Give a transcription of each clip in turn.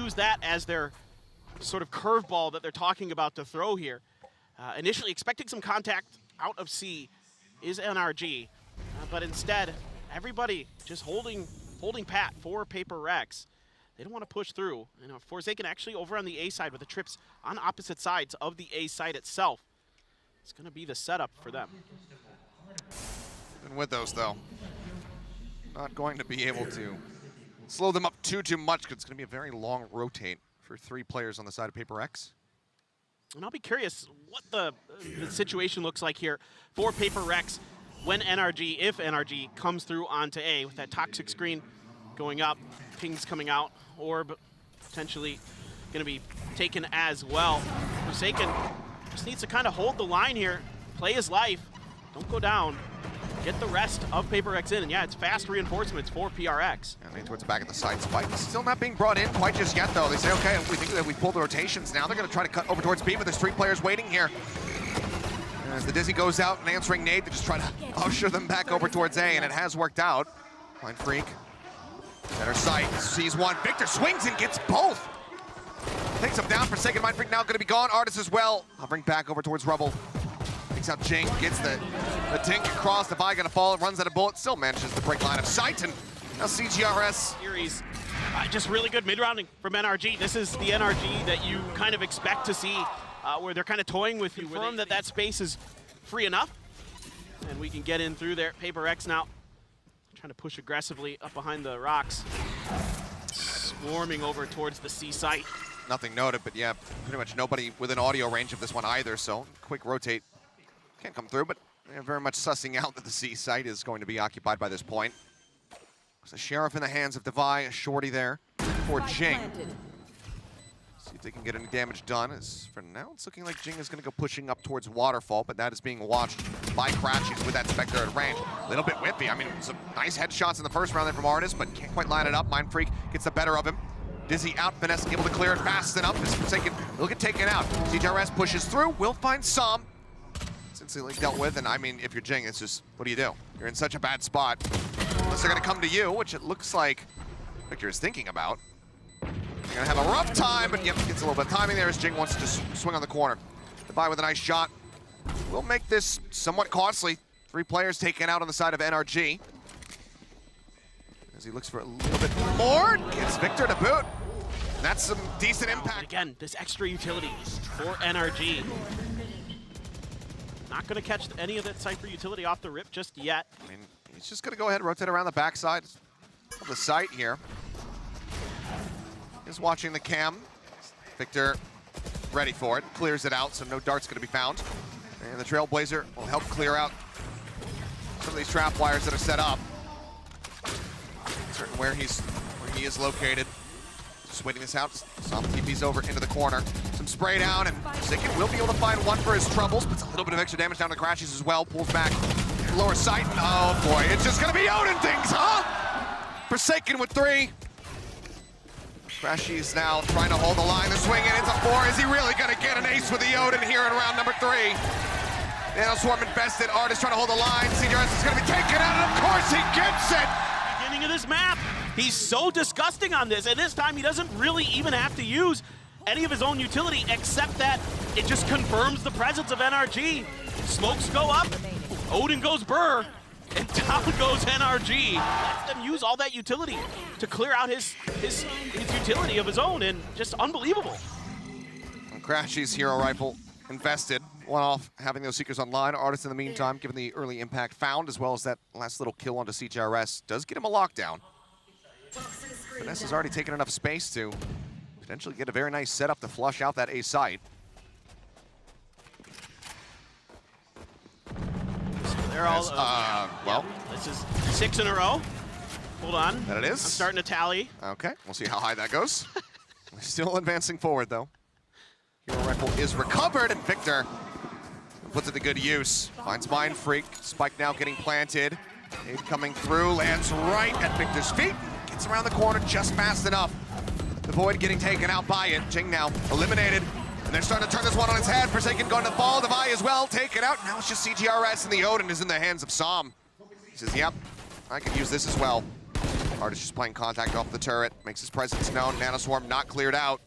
use that as their sort of curveball that they're talking about to throw here. Initially expecting some contact out of C is NRG, but instead, everybody just holding pat for Paper Rex. They don't want to push through. And of course, they can actually over on the A side with the trips on opposite sides of the A site itself. It's going to be the setup for them. And with those, though, not going to be able to slow them up too much, because it's going to be a very long rotate for 3 players on the side of Paper Rex. And I'll be curious what the situation looks like here for Paper Rex when NRG, if NRG comes through onto A with that toxic screen going up, pings coming out, orb potentially going to be taken as well. Forsaken just needs to kind of hold the line here, play his life, don't go down, get the rest of Paper Rex in, and yeah, it's fast reinforcements for PRX. And towards the back of the side, Spike still not being brought in quite just yet, though. They say, okay, we think that we pulled the rotations. Now they're going to try to cut over towards B, but there's 3 players waiting here. As the Dizzy goes out and answering nade, they just try to usher them back over towards A, and it has worked out. Mind Freak, center sight, sees one. Victor swings and gets both. Takes him down. Forsaken. Mind Freak now going to be gone. Artist as well. Hovering back over towards Rubble. Takes out Jing, gets the dink across. Defy going to fall, runs out of bullet, still manages to break line of sight. And now CGRS. Series, just really good mid-rounding from NRG. This is the NRG that you kind of expect to see, where they're kind of toying with you. Confirm that space is free enough, and we can get in through there. Paper X now trying to push aggressively up behind the rocks, swarming over towards the C site. Nothing noted, but yeah, pretty much nobody within audio range of this one either, so quick rotate. Can't come through, but they're very much sussing out that the C site is going to be occupied by this point. There's a Sheriff in the hands of Devi, a shorty there for Jing. See if they can get any damage done. As for now, it's looking like Jing is going to go pushing up towards Waterfall, but that is being watched by Crashies with that Spectre at range. A little bit whippy. I mean, some nice headshots in the first round there from Artist, but can't quite line it up. Mind Freak gets the better of him. Dizzy out, Finesse able to clear it fast enough. Is Forsaken, he'll get taken out. CGRS pushes through, will find some. Instantly dealt with, and I mean, if you're Jing, it's just, what do you do? You're in such a bad spot. Unless they're gonna come to you, which it looks like Victor is thinking about. You're gonna have a rough time, but yep, gets a little bit of timing there as Jing wants to just swing on the corner. Devi with a nice shot. Will make this somewhat costly. 3 players taken out on the side of NRG. As he looks for a little bit more, gets Victor to boot. And that's some decent impact. But again, this extra utility for NRG. Not going to catch any of that Cypher utility off the rip just yet. I mean, he's just going to go ahead and rotate around the backside of the site here. He's watching the cam. Victor ready for it, clears it out, so no dart's going to be found. And the Trailblazer will help clear out some of these trap wires that are set up. Certain where he is located. Just waiting this out. Some TP's over into the corner. Some spray down, and Forsaken will be able to find one for his troubles. Puts a little bit of extra damage down to the Crashies as well. Pulls back lower sight, and oh boy, it's just gonna be Odin things, huh? Forsaken with 3. Crashies now trying to hold the line. The swing in, it's a 4. Is he really gonna get an ace with the Odin here in round number 3? Now Swarm infested. Artist trying to hold the line. CGRS is gonna be taken out, and of course he gets it! Beginning of this map, he's so disgusting on this, and this time he doesn't really even have to use any of his own utility, except that it just confirms the presence of NRG. Smokes go up, Odin goes burr, and down goes NRG. Lets them use all that utility to clear out his utility of his own, and just unbelievable. And Crashies Hero Rifle invested. One off having those Seekers online. Artist in the meantime, given the early impact found, as well as that last little kill onto CGRS, does get him a lockdown. Finesse has already taken enough space to potentially get a very nice setup to flush out that A site. So they're all, well. This is 6 in a row. Hold on. That it is. I'm starting to tally. Okay, we'll see how high that goes. We're still advancing forward, though. Hero Rifle is recovered, and Victor puts it to good use. Finds Mind Freak. Spike now getting planted. Aid coming through, lands right at Victor's feet. Gets around the corner just fast enough. The Void getting taken out by it. Jing now eliminated. And they're starting to turn this one on its head. Forsaken going to fall. Devi as well. Taken out. Now it's just CGRS, and the Odin is in the hands of Som. He says, yep, I can use this as well. Artist just playing contact off the turret, makes his presence known. Nanoswarm not cleared out.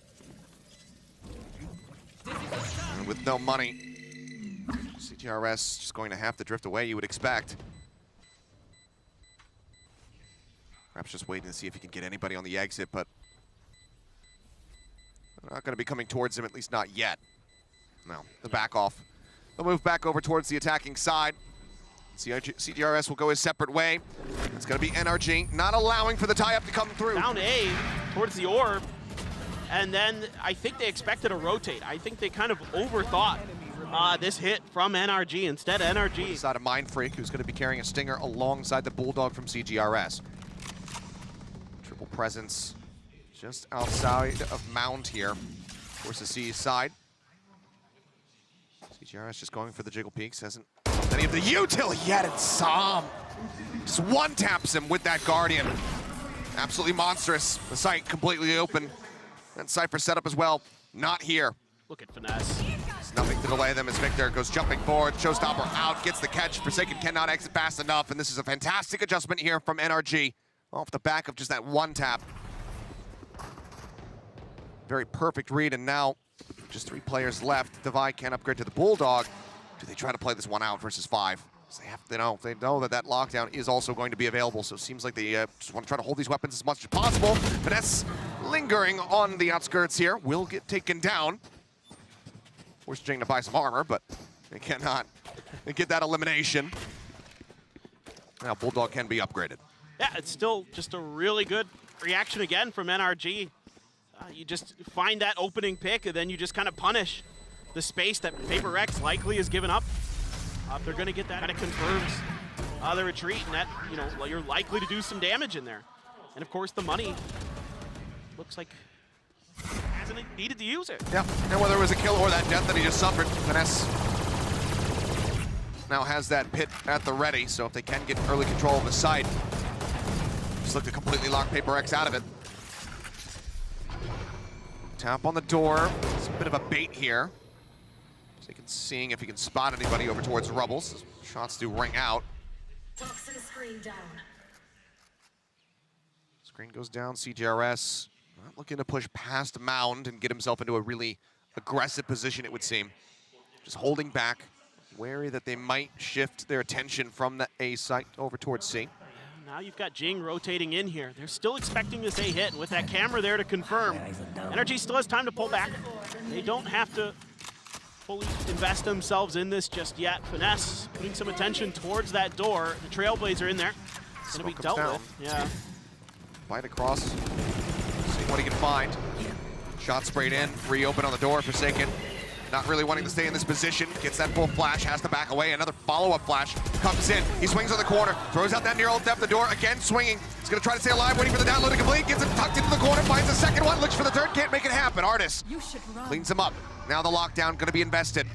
And with no money, CTRS just going to have to drift away, you would expect. Perhaps just waiting to see if he can get anybody on the exit, but they're not going to be coming towards him, at least not yet. No, the back off. They'll move back over towards the attacking side. CTRS will go his separate way. It's going to be NRG, not allowing for the tie-up to come through. Down A towards the orb, and then I think they expected a rotate. I think they kind of overthought this hit from NRG. Instead, NRG. Inside of Mindfreak, who's going to be carrying a Stinger alongside the Bulldog from CGRS. Triple presence just outside of Mound here. Towards the C side. CGRS just going for the Jiggle Peaks. Hasn't any of the utility yet, and Sam just one-taps him with that Guardian. Absolutely monstrous. The site completely open. And Cypher setup as well. Not here. Look at Finesse. There's nothing to delay them as Victor goes jumping forward. Showstopper out, gets the catch. Forsaken cannot exit fast enough, and this is a fantastic adjustment here from NRG. Off the back of just that one tap. Very perfect read, and now just 3 players left. Divide can upgrade to the Bulldog. Do they try to play this one out versus 5? They know that lockdown is also going to be available, so it seems like they just want to try to hold these weapons as much as possible. Finesse lingering on the outskirts here, will get taken down. Force Jing to buy some armor, but they cannot get that elimination. Now Bulldog can be upgraded. Yeah, it's still just a really good reaction again from NRG. You just find that opening pick, and then you just kind of punish the space that Paper Rex likely has given up. If they're going to get that, kind of confirms the retreat, and that, you know, you're likely to do some damage in there. And of course, the money looks like hasn't needed to use it. Yeah, and whether it was a kill or that death that he just suffered, Finesse now has that pit at the ready, so if they can get early control of the site, just look to completely lock Paper Rex out of it. Tap on the door. It's a bit of a bait here. Seeing if he can spot anybody over towards Rubbles. Shots do ring out. Toxin screen down. Screen goes down. CGRS not looking to push past Mound and get himself into a really aggressive position, it would seem. Just holding back, wary that they might shift their attention from the A site over towards C. Now you've got Jing rotating in here. They're still expecting this A hit, and with that camera there to confirm, NRG still has time to pull back. They don't have to fully invest themselves in this just yet. Finesse putting some attention towards that door. The Trailblazer in there. It's going to be dealt with. Yeah. Bite across. See what he can find. Shot sprayed in. Reopen on the door. Forsaken not really wanting to stay in this position. Gets that full flash. Has to back away. Another follow-up flash comes in. He swings on the corner. Throws out that near ult depth. The door again swinging. He's going to try to stay alive. Waiting for the download to complete. Gets it tucked into the corner. Finds the second one. Looks for the third. Can't make it happen. Artist cleans him up. Now the lockdown going to be invested.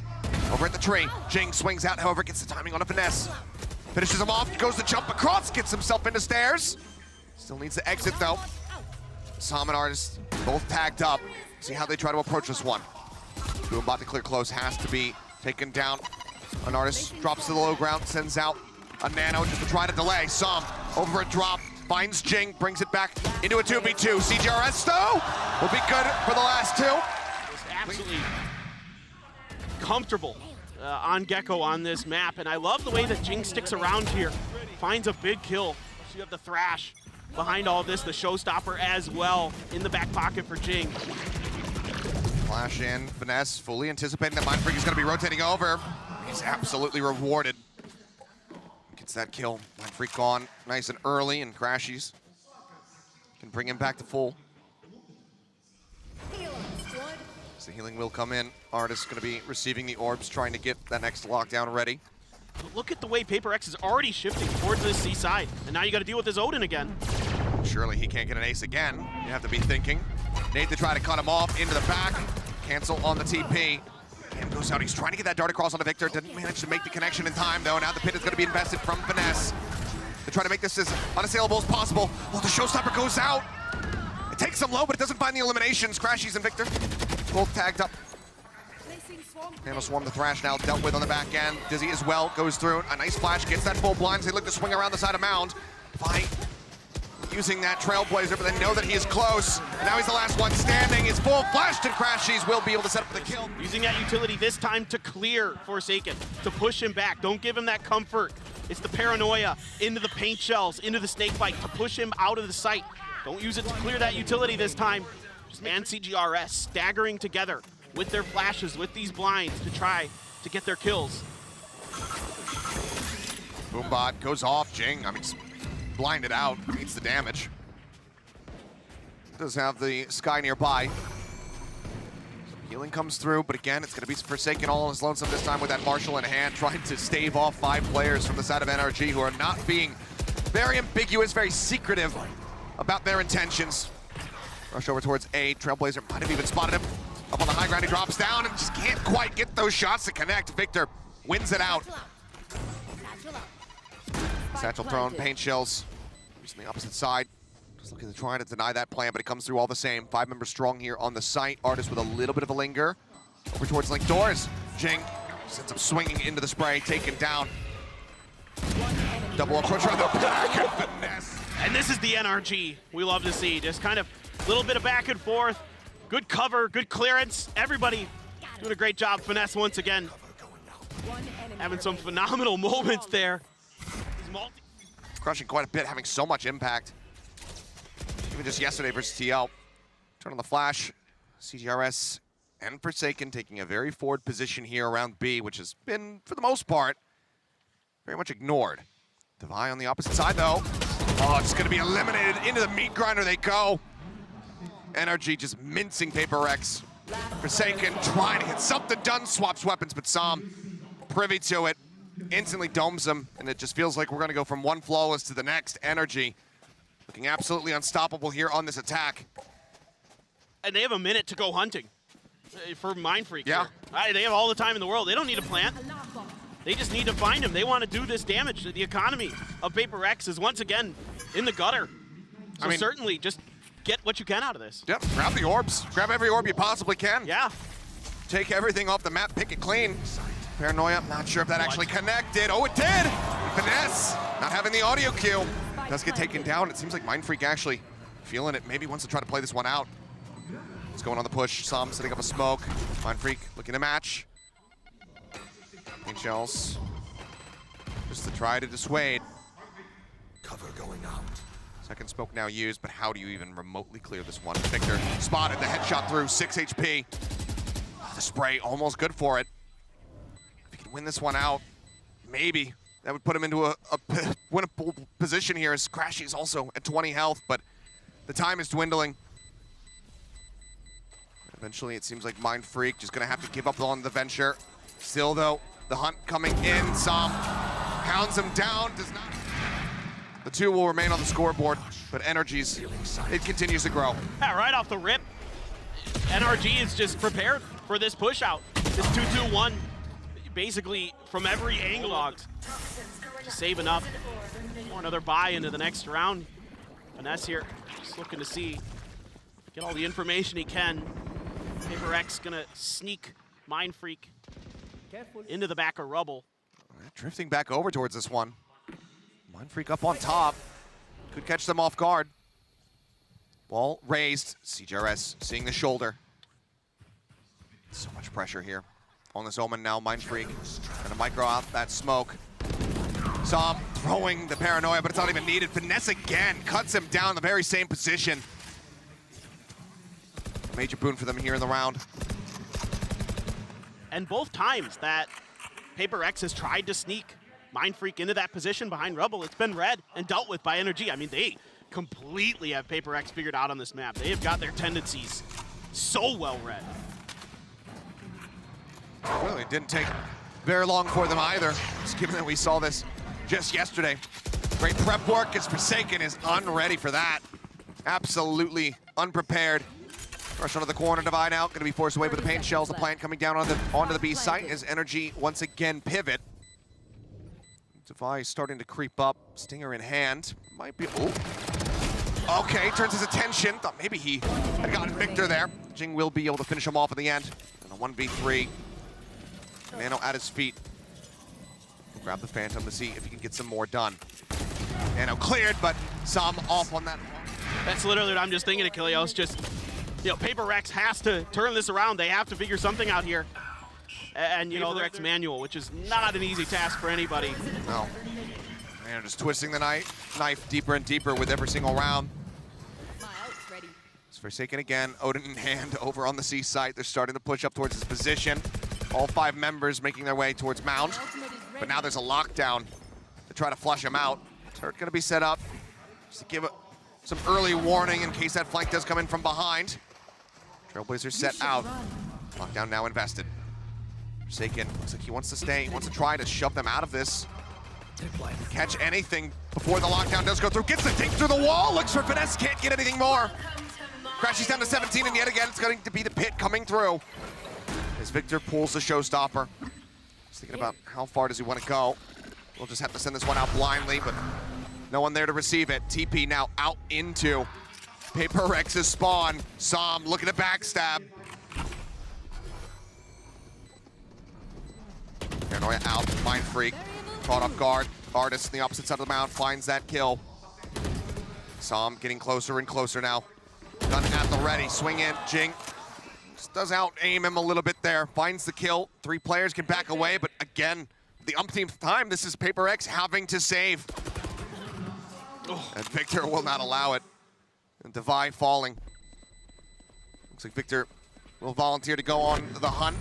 Over at the tree. Jing swings out, however, gets the timing on a Finesse. Finishes him off, goes to jump across, gets himself into stairs. Still needs to exit though. Sam and Artist both tagged up. See how they try to approach this one. About to clear close, has to be taken down. An Artist drops to the low ground, sends out a Nano just to try to delay. Sam over a drop, finds Jing, brings it back into a 2v2. CGRS though will be good for the last 2. Absolutely comfortable on Gecko on this map, and I love the way that Jing sticks around here, finds a big kill. So you have the Thrash behind all of this, the Showstopper as well in the back pocket for Jing. Flash in, Finesse fully anticipating that Mindfreak is going to be rotating over. He's absolutely rewarded. Gets that kill. Mindfreak gone nice and early, and Crashies can bring him back to full. The healing will come in. Artist going to be receiving the orbs, trying to get that next lockdown ready. Look at the way Paper Rex is already shifting towards this C side, and now you got to deal with his Odin again. Surely he can't get an ace again. You have to be thinking. Nate to try to cut him off into the back. Cancel on the TP. Cam goes out. He's trying to get that dart across onto Victor. Didn't manage to make the connection in time, though. Now the pit is going to be invested from Finesse. They try to make this as unassailable as possible. Oh, the Showstopper goes out. It takes him low, but it doesn't find the eliminations. Crashies and Victor both tagged up. Nanoswarm the Thrash now dealt with on the back end. Dizzy as well goes through. A nice flash, gets that full blind. They look to swing around the side of Mound. Fight using that Trailblazer, but they know that he is close. And now he's the last one standing. It's full flashed, and Crashies will be able to set up the kill. Using that utility this time to clear Forsaken, to push him back. Don't give him that comfort. It's the paranoia into the paint shells, into the snake bite, to push him out of the sight. Don't use it to clear that utility this time. And CGRS staggering together with their flashes, with these blinds to try to get their kills. Boombot goes off. Jing, I mean, blinded out, needs the damage. Does have the Sky nearby. Healing comes through, but again, it's going to be Forsaken all on his lonesome this time with that Marshal in hand, trying to stave off 5 players from the side of NRG who are not being very ambiguous, very secretive about their intentions. Rush over towards A. Trailblazer might have even spotted him. Up on the high ground, he drops down and just can't quite get those shots to connect. Victor wins it out. Satchel thrown, paint shells. He's on the opposite side. Just looking to try to deny that plan, but it comes through all the same. 5 members strong here on the site. Artist with a little bit of a linger. Over towards Link Doors. Jing sends him swinging into the spray, taken down. Double approach around the back and finesse. And this is the NRG we love to see. Just kind of a little bit of back and forth. Good cover, good clearance. Everybody doing a great job. Finesse once again. Having some phenomenal moments there. Crushing quite a bit, having so much impact. Even just yesterday versus TL. Turn on the flash. CGRS and Forsaken taking a very forward position here around B, which has been, for the most part, very much ignored. Devi on the opposite side, though. Oh, it's going to be eliminated. Into the meat grinder they go. NRG just mincing Paper Rex. Forsaken trying to get something done. Swaps weapons, but Sam privy to it. Instantly domes him, and it just feels like we're going to go from one flawless to the next. NRG looking absolutely unstoppable here on this attack. And they have a minute to go hunting for Mind Freak. Yeah. Here. They have all the time in the world. They don't need a plant. They just need to find him. They want to do this damage. The economy of Paper Rex is once again in the gutter. So certainly just get what you can out of this. Yep, grab the orbs. Grab every orb you possibly can. Yeah. Take everything off the map, pick it clean. Paranoia, not sure if that actually connected. Oh, it did! Finesse, not having the audio cue. Does get taken down. It seems like Mind Freak actually feeling it. Maybe wants to try to play this one out. It's going on the push. Sam setting up a smoke. Mind Freak looking to match. Paint shells. Just to try to dissuade. Cover going out. Second smoke now used, but how do you even remotely clear this one? Victor spotted the headshot through, 6 HP. The spray almost good for it. If he can win this one out, maybe that would put him into a winnable position here, as Crashy is also at 20 health, but the time is dwindling. Eventually, it seems like Mind Freak just gonna have to give up on the venture. Still though, the hunt coming in. Sam hounds him down, does not. The 2 will remain on the scoreboard, but NRG's, it continues to grow. Yeah, right off the rip, NRG is just prepared for this push out. This 2-2-1, basically from every angle. Logs. Save enough for another buy into the next round. Finesse here, just looking to see, get all the information he can. Paper X gonna sneak Mind Freak into the back of rubble. Drifting back over towards this one. Mind Freak up on top. Could catch them off guard. Ball raised. CGRS seeing the shoulder. So much pressure here on this Omen now. Mind Freak gonna micro out that smoke. Sam throwing the paranoia, but it's not even needed. Finesse again, cuts him down in the very same position. Major boon for them here in the round. And both times that Paper X has tried to sneak Mind Freak into that position behind rubble, it's been read and dealt with by NRG. I mean, they completely have Paper X figured out on this map. They have got their tendencies so well read. Well, it didn't take very long for them either, just given that we saw this just yesterday. Great prep work as Forsaken is unready for that. Absolutely unprepared. Rush onto the corner, Divide out, gonna be forced away by the paint shells. The plant coming down onto the B site as NRG once again pivot. Devi starting to creep up, Stinger in hand. Might be, oh. Okay, turns his attention. Thought maybe he had gotten Victor there. Jing will be able to finish him off at the end. And a 1v3. Nano at his feet. Grab the Phantom to see if he can get some more done. Nano cleared, but some off on that. That's literally what I'm just thinking, Achilleos. Just, Paper Rex has to turn this around. They have to figure something out here. And, Paper Rex manual, which is not an easy task for anybody. No. And just twisting the knife deeper and deeper with every single round. It's Forsaken again, Odin in hand over on the C site. They're starting to push up towards his position. All 5 members making their way towards Mound. But now there's a lockdown to try to flush him out. Turret gonna be set up just to give some early warning in case that flank does come in from behind. Trailblazer set out. Lockdown now invested. Forsaken looks like he wants to stay. He wants to try to shove them out of this. Catch anything before the lockdown does go through. Gets the dink through the wall. Looks for finesse. Can't get anything more. Crashes down to 17, and yet again it's going to be the pit coming through. As Victor pulls the showstopper. He's thinking about how far does he want to go. We'll just have to send this one out blindly, but no one there to receive it. TP now out into Paper Rex's spawn. Som looking to backstab. Paranoia out, Mind Freak, caught off guard. Artist on the opposite side of the mound finds that kill. Som getting closer and closer now. Gun at the ready, swing in, Jing. Just does out-aim him a little bit there, finds the kill. 3 players can back away, but again, the umpteenth time, this is Paper X having to save. And Victor will not allow it. And Devi falling. Looks like Victor will volunteer to go on the hunt.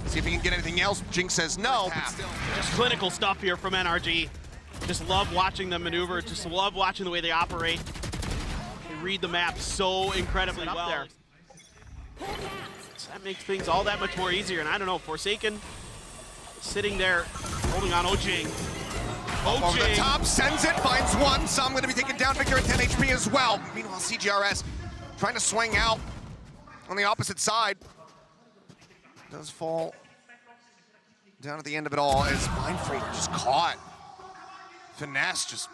See if he can get anything else. Jing says no. Just clinical stuff here from NRG. Just love watching them maneuver. Just love watching the way they operate. They read the map so incredibly well. There. So that makes things all that much more easier. And I don't know, Forsaken sitting there holding on Ojing. Over the top, sends it, finds one. Some going to be taken down. Victor at 10 HP as well. Meanwhile, CGRS trying to swing out on the opposite side. Does fall down at the end of it all as Mind Freak just caught. Finesse just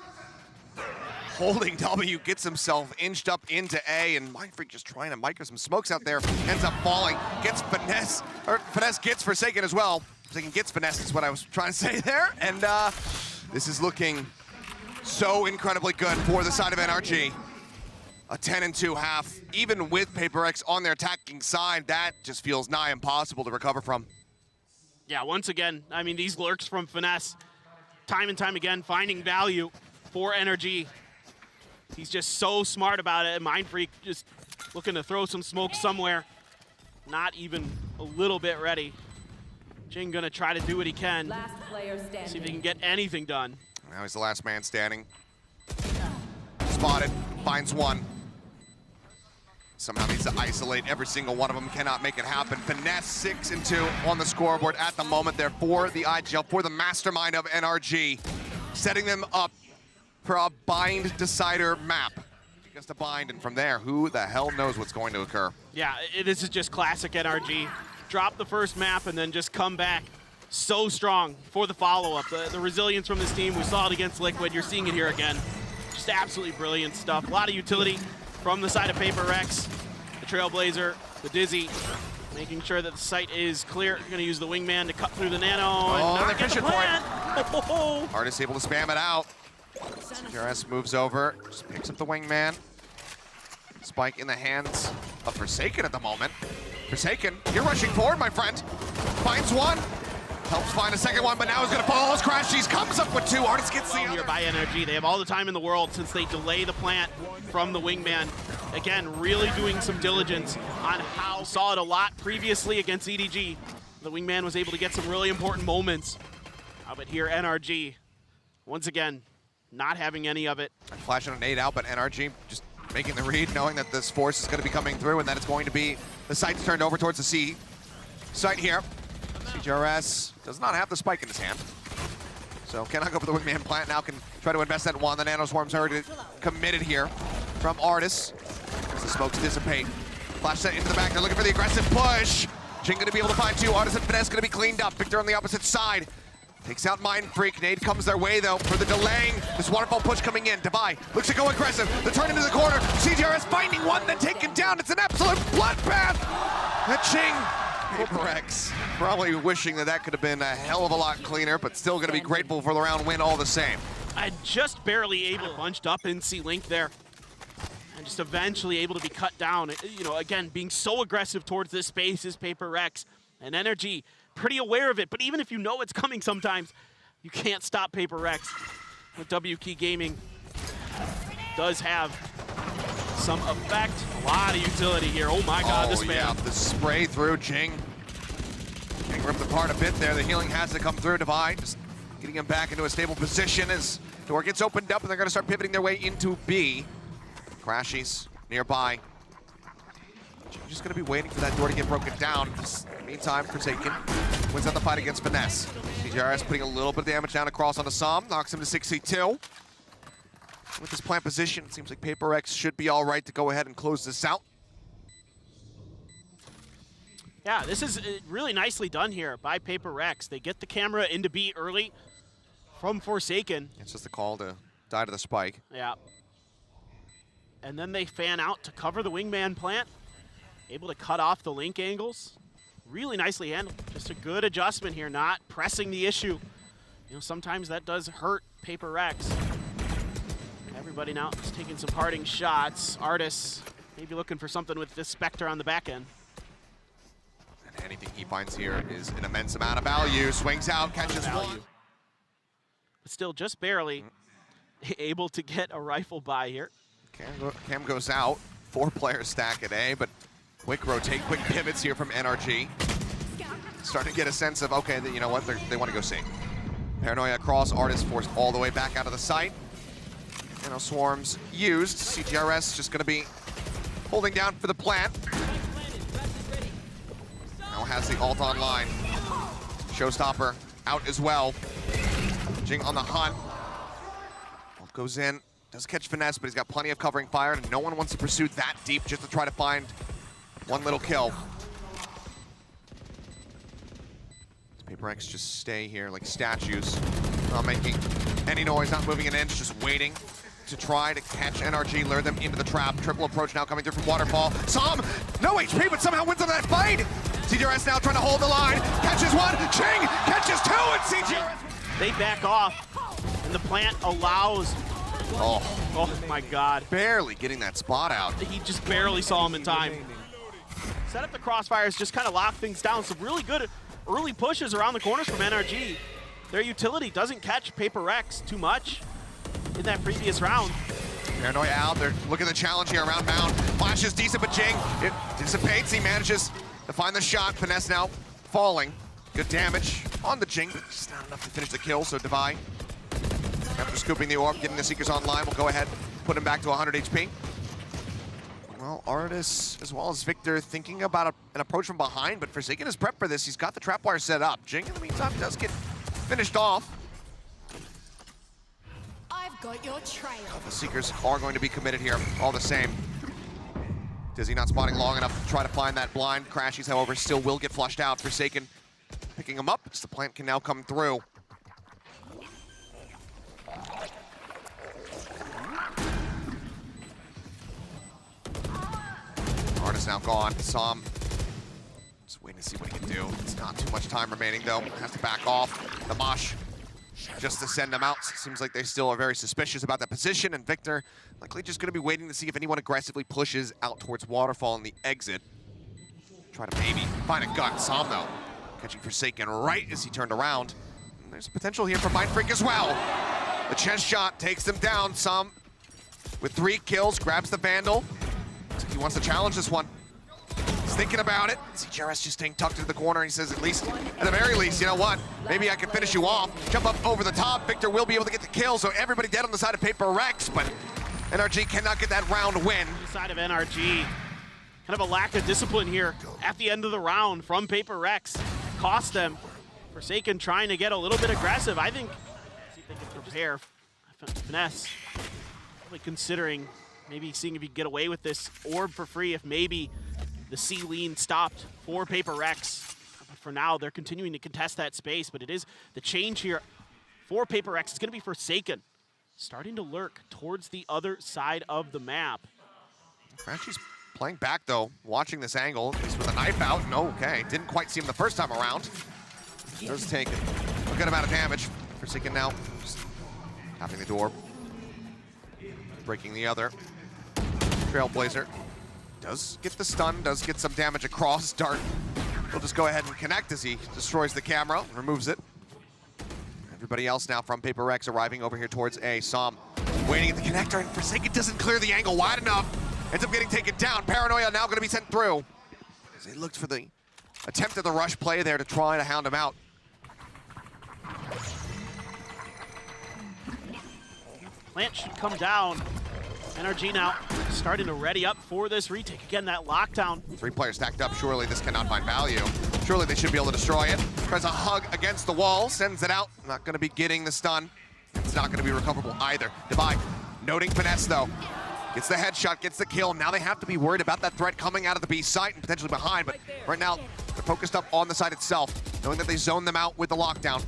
holding W, gets himself inched up into A, and Mind Freak just trying to micro some smokes out there, ends up falling, gets Finesse, or Finesse gets Forsaken as well. Forsaken gets Finesse is what I was trying to say there, and this is looking so incredibly good for the side of NRG. A 10-2 half, even with Paper X on their attacking side, that just feels nigh impossible to recover from. Yeah, once again, I mean, these lurks from Finesse, time and time again, finding value for NRG. He's just so smart about it, and Mind Freak just looking to throw some smoke somewhere. Not even a little bit ready. Jing gonna try to do what he can. Last player standing. See if he can get anything done. Now he's the last man standing. Spotted, finds one. Somehow needs to isolate every single one of them, cannot make it happen. Finesse 6 and 2 on the scoreboard at the moment there for the IGL, for the mastermind of NRG, setting them up for a bind decider map. Just a bind, and from there, who the hell knows what's going to occur. Yeah, this is just classic NRG. Drop the first map and then just come back so strong for the follow-up. The resilience from this team, we saw it against Liquid, you're seeing it here again. Just absolutely brilliant stuff. A lot of utility from the side of Paper Rex. The Trailblazer, the Dizzy, making sure that the site is clear. Going to use the Wingman to cut through the Nano and not get the plant. Artist able to spam it out. CRS moves over, just picks up the Wingman. Spike in the hands of Forsaken at the moment. Forsaken, you're rushing forward, my friend. Finds one, helps find a second one, but now he's gonna fall. His crash. He comes up with 2. Artist gets the other. Here by NRG, they have all the time in the world since they delay the plant from the Wingman. Again, really doing some diligence on how saw it a lot previously against EDG. The Wingman was able to get some really important moments. But here, NRG, once again, not having any of it. Flashing a nade out, but NRG just making the read, knowing that this force is going to be coming through and that it's going to be, the site's turned over towards the C site here. CGRS does not have the spike in his hand, so cannot go for the Wingman plant now, can try to invest that one. The Nano Swarm's already committed here from Artis. As the smokes dissipate. Flash set into the back, they're looking for the aggressive push. Jing going to be able to find 2, Artis and Finesse going to be cleaned up. Victor on the opposite side. Takes out Mind Freak. Nade comes their way, though, for the delaying. This waterfall push coming in. Devi looks to go aggressive. The turn into the corner. CGRS finding one, then taken down. It's an absolute bloodbath. Ching. Paper X probably wishing that that could have been a hell of a lot cleaner, but still going to be grateful for the round win all the same. And just barely able to bunched up in C-Link there. And just eventually able to be cut down. You know, again, being so aggressive towards this space is Paper Rex. And NRG, pretty aware of it. But even if you know it's coming sometimes, you can't stop Paper Rex. But W Key Gaming does have some effect. A lot of utility here. Oh my god, this man. Yeah, the spray through Jing. Getting ripped apart a bit there. The healing has to come through. Divine just getting him back into a stable position as door gets opened up and they're going to start pivoting their way into B. Crashies nearby. You're just going to be waiting for that door to get broken down. Just, meantime, Forsaken wins out the fight against Finesse. CGRS putting a little bit of damage down across onto Som, knocks him to 62. With this plant position, it seems like Paper X should be all right to go ahead and close this out. Yeah, this is really nicely done here by Paper Rex. They get the camera into B early from Forsaken. It's just a call to die to the spike. Yeah. And then they fan out to cover the wingman plant. Able to cut off the link angles. Really nicely handled. Just a good adjustment here, not pressing the issue. You know, sometimes that does hurt Paper Rex. Everybody now is taking some parting shots. Artis maybe looking for something with this Spectre on the back end. And anything he finds here is an immense amount of value. Swings out, catches one. But still just barely able to get a rifle by here. Cam goes out. 4 players stack at A, but quick rotate, quick pivots here from NRG. Starting to get a sense of, okay, you know what, they want to go C. Paranoia across, Artis forced all the way back out of the site. You know, swarms used. CGRS just going to be holding down for the plant. Now has the ult online. Showstopper out as well. Jing on the hunt. Ult goes in. Does catch Finesse, but he's got plenty of covering fire, and no one wants to pursue that deep just to try to find one little kill. Paper X just stay here like statues. Not making any noise, not moving an inch, just waiting to try to catch NRG, lure them into the trap. Triple approach now coming through from Waterfall. Som, no HP, but somehow wins on that fight. CGRS now trying to hold the line. Catches one, Ching catches 2, and CGRS. They back off, and the plant allows. Oh my god. Barely getting that spot out. He just barely saw him in time. Set up the crossfires, just kind of lock things down. Some really good early pushes around the corners from NRG. Their utility doesn't catch Paper Rex too much in that previous round. Paranoia out, they're looking at the challenge here around bound. Flash is decent, but Jing, it dissipates. He manages to find the shot. Finesse now falling. Good damage on the Jing, but just not enough to finish the kill, so Divine, after scooping the orb, getting the Seekers online, we'll go ahead, put him back to 100 HP. Well, Artis, as well as Victor, thinking about an approach from behind, but Forsaken is prepped for this. He's got the trap wire set up. Jing, in the meantime, does get finished off. I've got your trail. The Seekers are going to be committed here, all the same. Dizzy not spotting long enough to try to find that blind. Crashies, however, still will get flushed out. Forsaken picking him up, as the plant can now come through. Artis now gone. Som just waiting to see what he can do. It's not too much time remaining, though. Has to back off. The Mosh just to send them out. Seems like they still are very suspicious about that position, and Victor likely just going to be waiting to see if anyone aggressively pushes out towards Waterfall in the exit. Try to maybe find a gun. Som, though, catching Forsaken right as he turned around. And there's potential here for Mind Freak as well. The chest shot takes them down. Som with 3 kills, grabs the Vandal. He wants to challenge this one. He's thinking about it. CGRS just staying tucked into the corner. He says, at the very least, you know what? Maybe I can finish you off. Jump up over the top. Victor will be able to get the kill, so everybody dead on the side of Paper Rex, but NRG cannot get that round win. The side of NRG. Kind of a lack of discipline here at the end of the round from Paper Rex. Cost them. Forsaken trying to get a little bit aggressive. I think, see if they can prepare. Finesse, probably considering maybe seeing if he can get away with this orb for free if maybe the C lean stopped for Paper Rex. But for now, they're continuing to contest that space, but it is the change here for Paper Rex. It's going to be Forsaken, starting to lurk towards the other side of the map. Crashy's playing back, though, watching this angle. He's with a knife out. No, okay. Didn't quite see him the first time around. Does take a good amount of damage. Forsaken now just Tapping the door. Breaking the other. Trailblazer does get the stun, does get some damage across. Dart will just go ahead and connect as he destroys the camera, removes it. Everybody else now from Paper Rex arriving over here towards A. Som waiting at the connector, and Forsaken doesn't clear the angle wide enough. Ends up getting taken down. Paranoia now going to be sent through. As they looked for the attempt at the rush play there to try to hound him out. Plant should come down. NRG now starting to ready up for this retake. Again, that lockdown. 3 players stacked up. Surely this cannot find value. Surely they should be able to destroy it. Tries a hug against the wall, sends it out. Not going to be getting the stun. It's not going to be recoverable either. Divide, noting finesse though. Gets the headshot, gets the kill. Now they have to be worried about that threat coming out of the B site and potentially behind, but right now they're focused up on the site itself, knowing that they zone them out with the lockdown.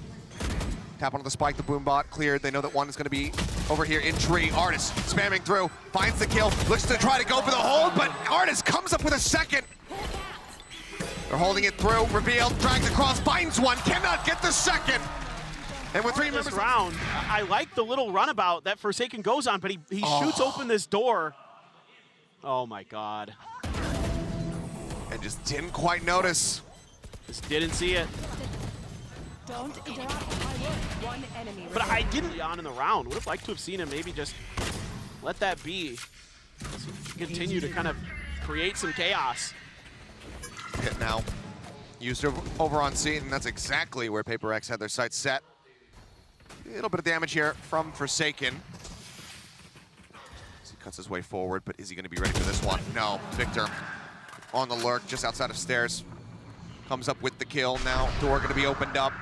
Tap onto the spike, the boom bot cleared. They know that one is going to be over here in tree. Artis spamming through, finds the kill, looks to try to go for the hold, but Artis comes up with a second. They're holding it through, revealed, dragged across, finds one, cannot get the second. And with 3 This members round, I like the little runabout that Forsaken goes on, but he shoots open this door. Oh my God. and just didn't quite notice. Just didn't see it. Don't interrupt my work. One enemy But I didn't on in the round. Would have liked to have seen him maybe just let that be. Continue to kind of create some chaos. Hit now. Used over on C, and that's exactly where Paper Rex had their sights set. A little bit of damage here from Forsaken. He cuts his way forward, but is he going to be ready for this one? No. Victor on the lurk, just outside of stairs. Comes up with the kill. Now door going to be opened up.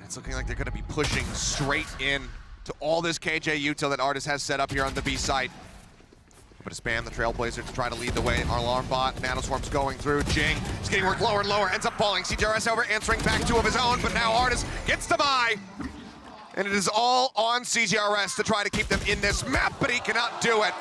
It's looking like they're going to be pushing straight in to all this KJ util that Artis has set up here on the B site. But to spam the Trailblazer to try to lead the way. Our alarm bot, Nanoswarm's going through. Jing is getting worked lower and lower, ends up falling. CJRS over, answering back 2 of his own, but now Artis gets the buy. And it is all on CJRS to try to keep them in this map, but he cannot do it.